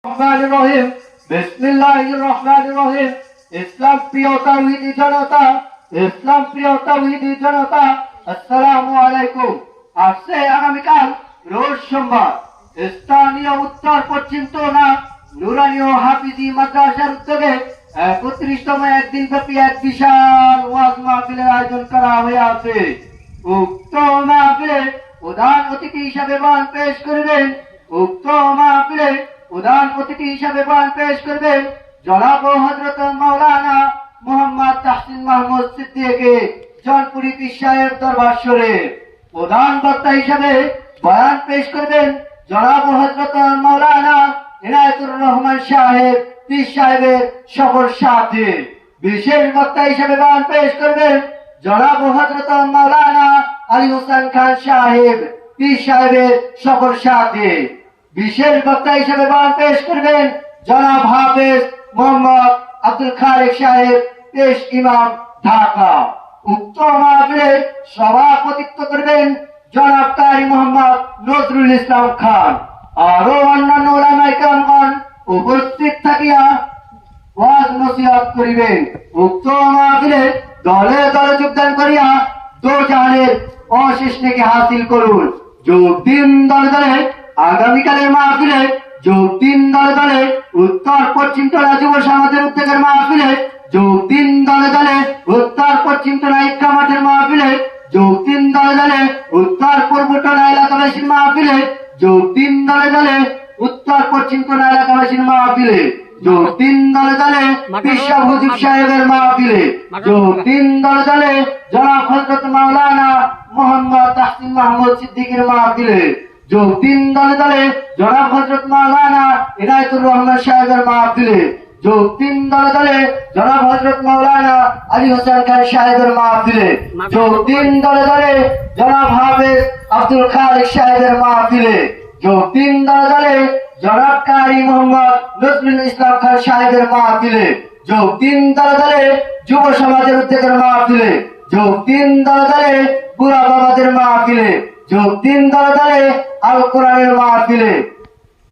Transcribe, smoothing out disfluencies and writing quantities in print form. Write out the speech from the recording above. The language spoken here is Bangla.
রহিম বিসমিল্লাহির রহমানির রহিম। ইসলাম প্রিয় তাওহীদি জনতা, ইসলাম প্রিয় তাওহীদি জনতা, আসসালামু আলাইকুম। আসছে আগামীকাল রোজ সোমবার স্থানীয় উত্তর পশ্চিম টোনা নুরানি ও হাফিজি মাদ্রাসার উদ্যোগে ৩১তম একদিন ব্যাপী এক বিশাল ওয়াজ মাহফিলের আয়োজন করা হয়েছে। উক্ত মাহফিলে প্রধান অতিথি হিসাবে বয়ান পেশ করবেন জনাব হযরত মাওলানা মুহাম্মদ তাহসিন মাহমুদ সিদ্দিকী জনপুরি পীর সাহেব দরবার শরীফ। প্রধান বক্তা হিসাবে বয়ান পেশ করবেন জনাব হযরত মাওলানা ইনায়েতুর রহমান সাহেব পীর সাহেবের সকল সাথী। বিশেষ বক্তা হিসাবে বয়ান পেশ করবেন জনাব হযরত মাওলানা আলী হোসেন খান সাহেব পীর সাহেবের সকল সাথী। বিশেষ বক্তা হিসেবে বয়ান পেশ করবেন জনাব হাফেজ মোহাম্মদ আব্দুল খালেক সাহেব, পেশ ইমাম, ঢাকা। উক্ত মাহফিলে সভাপতিত্ব করবেন জনাব কারি মোহাম্মদ নজরুল ইসলাম খান। আরো অন্যান্য উলামায়ে কেরামগণ উপস্থিত থাকিয়া ওয়াজ নসিহত করিবেন। উক্ত মাহফিলে দলে দলে যোগদান করিয়া দোজাহানের অশেষ নেকি হাসিল করুন। যোগ দিন দলে দলে আগামীকালের মাহফিলে, যোগ দিন দলে দলে উত্তর পশ্চিম টোলা যুব সমাজের উদ্যোগের মাহফিলে, যোগ দিন দলে দলে উত্তর পশ্চিম টোলা ইক্কা মাঠের মাহফিলে, যোগ দিন দলে দলে উত্তর পূর্ব টোলা এলাকাবাসীর মাহফিলে, যোগ দিন দলে দলে উত্তর পশ্চিম টোলা এলাকাবাসীর মাহফিলে, যোগ দিন দলে দলে বিশ্ব হুজুর সাহেবের মাহফিলে, যোগ দিন দলে দলে জনাব হযরত মাওলানা মুহাম্মদ তাহসিন মাহমুদ সিদ্দিকীর মাহফিলে, যোগ দিন দলে দলে জনাব হযরত মাওলানা ইনায়েতুর রহমান সাহেবের মাহফিলে, যোগ দিন দলে দলে জনাব হযরত মাওলানা আলী হোসেন খান সাহেবের মাহফিলে, যোগ দিন দলে দলে জনাব হাফেজ আব্দুল খালেক সাহেবের মাহফিলে, যোগ দিন দলে দলে জনাব কারি মোহাম্মদ নজরুল ইসলাম খান সাহেবের মাহফিলে, যোগ দিন দলে দলে যুব সমাজের উদ্যোগের মাহফিলে, যোগ দিন দলে দলে বুড়া বাবাদের মাহফিলে, যোগ দিন দলে দলে আল কোরআনের মাহফিলে,